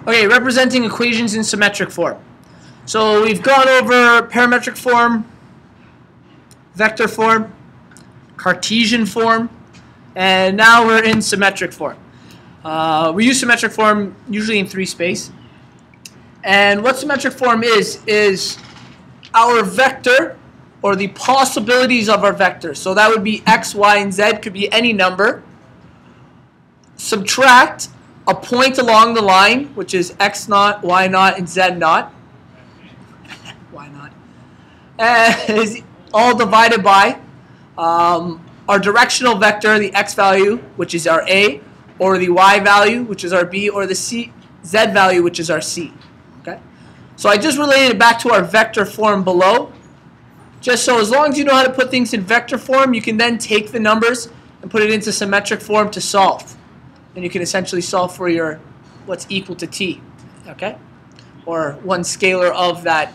Okay, representing equations in symmetric form. So we've gone over parametric form, vector form, Cartesian form, and now we're in symmetric form. We use symmetric form usually in 3 space. And what symmetric form is our vector, or the possibilities of our vector. So that would be x, y, and z, could be any number. Subtract a point along the line, which is x naught, y naught, and z naught. Why not? Is all divided by our directional vector, the x value, which is our a, or the y value, which is our b, or the z value, which is our c. Okay? So I just related it back to our vector form below. Just so as long as you know how to put things in vector form, you can then take the numbers and put it into symmetric form to solve. And you can essentially solve for your what's equal to t, okay? Or one scalar of that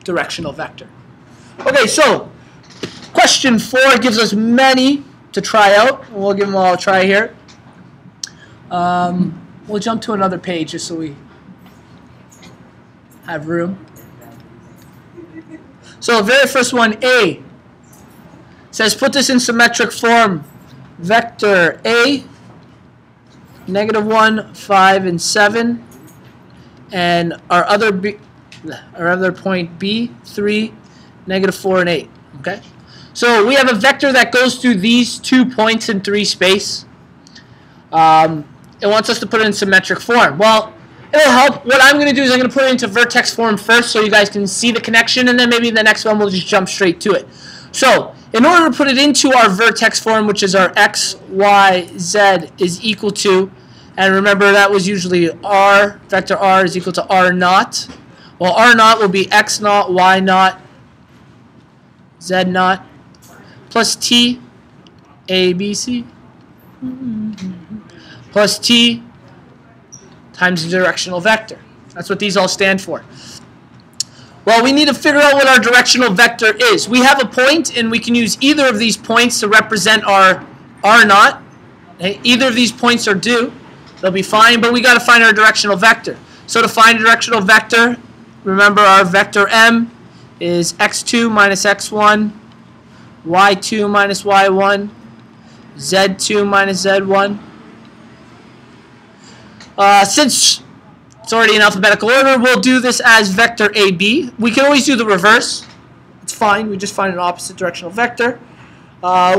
directional vector. Okay, so question 4 gives us many to try out. We'll give them all a try here. We'll jump to another page just so we have room. So the very first one, A, says put this in symmetric form. Vector A, -1, 5, and 7, and our other point B, 3, -4, and 8. Okay, so we have a vector that goes through these 2 points in 3 space. It wants us to put it in symmetric form. Well, it'll help. What I'm going to do is I'm going to put it into vertex form first so you guys can see the connection, and then maybe the next one we'll just jump straight to it. So in order to put it into our vertex form, which is our x, y, z is equal to, and remember that was usually r, vector r is equal to r naught. Well, r naught will be x naught, y naught, z naught, plus t, a, b, c, plus t times the directional vector. That's what these all stand for. Well, we need to figure out what our directional vector is. We have a point, and we can use either of these points to represent our r naught. Okay? Either of these points are due. They'll be fine, but we got to find our directional vector. So to find a directional vector, remember our vector m is x2 minus x1, y2 minus y1, z2 minus z1. Since it's already in alphabetical order, we'll do this as vector AB. We can always do the reverse. It's fine. We just find an opposite directional vector.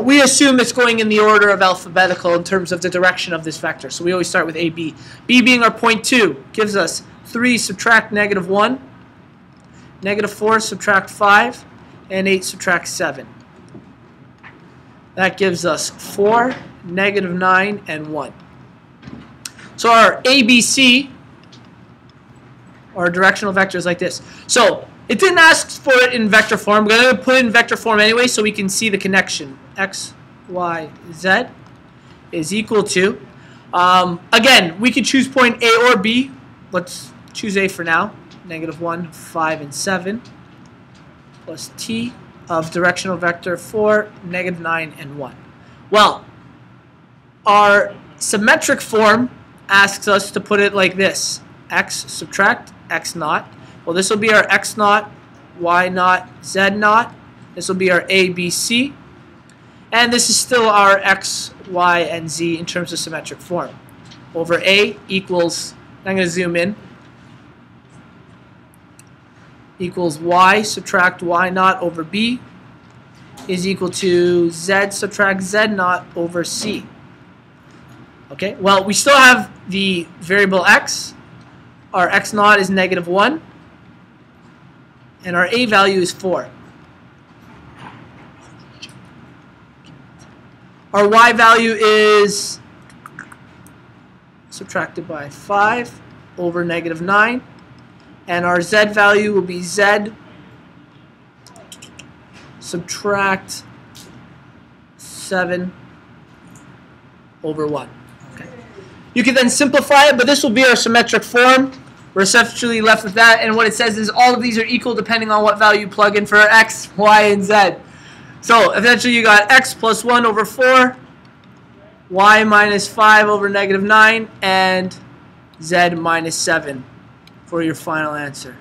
We assume it's going in the order of alphabetical in terms of the direction of this vector. So we always start with AB. B being our point 2 gives us 3 subtract -1, -4 subtract 5, and 8 subtract 7. That gives us 4, -9, and 1. So our ABC, or directional vector, is like this. So it didn't ask for it in vector form. We're going to put it in vector form anyway so we can see the connection. X, Y, Z is equal to, again, we could choose point A or B. Let's choose A for now. -1, 5, and 7, plus T of directional vector 4, -9, and 1. Well, our symmetric form asks us to put it like this. X subtract x naught. Well, this will be our x naught, y naught, z naught. This will be our a, b, c. And this is still our x, y, and z in terms of symmetric form. Over a equals, I'm going to zoom in, equals y subtract y naught over b is equal to z subtract z naught over c. Okay, well, we still have the variable x. Our x naught is -1, and our a value is 4. Our y value is subtracted by 5 over -9, and our z value will be z subtract 7 over 1. Okay. You can then simplify it, but this will be our symmetric form. We're essentially left with that, and what it says is all of these are equal depending on what value you plug in for x, y, and z. So eventually you got x plus 1 over 4, y minus 5 over negative 9, and z minus 7 for your final answer.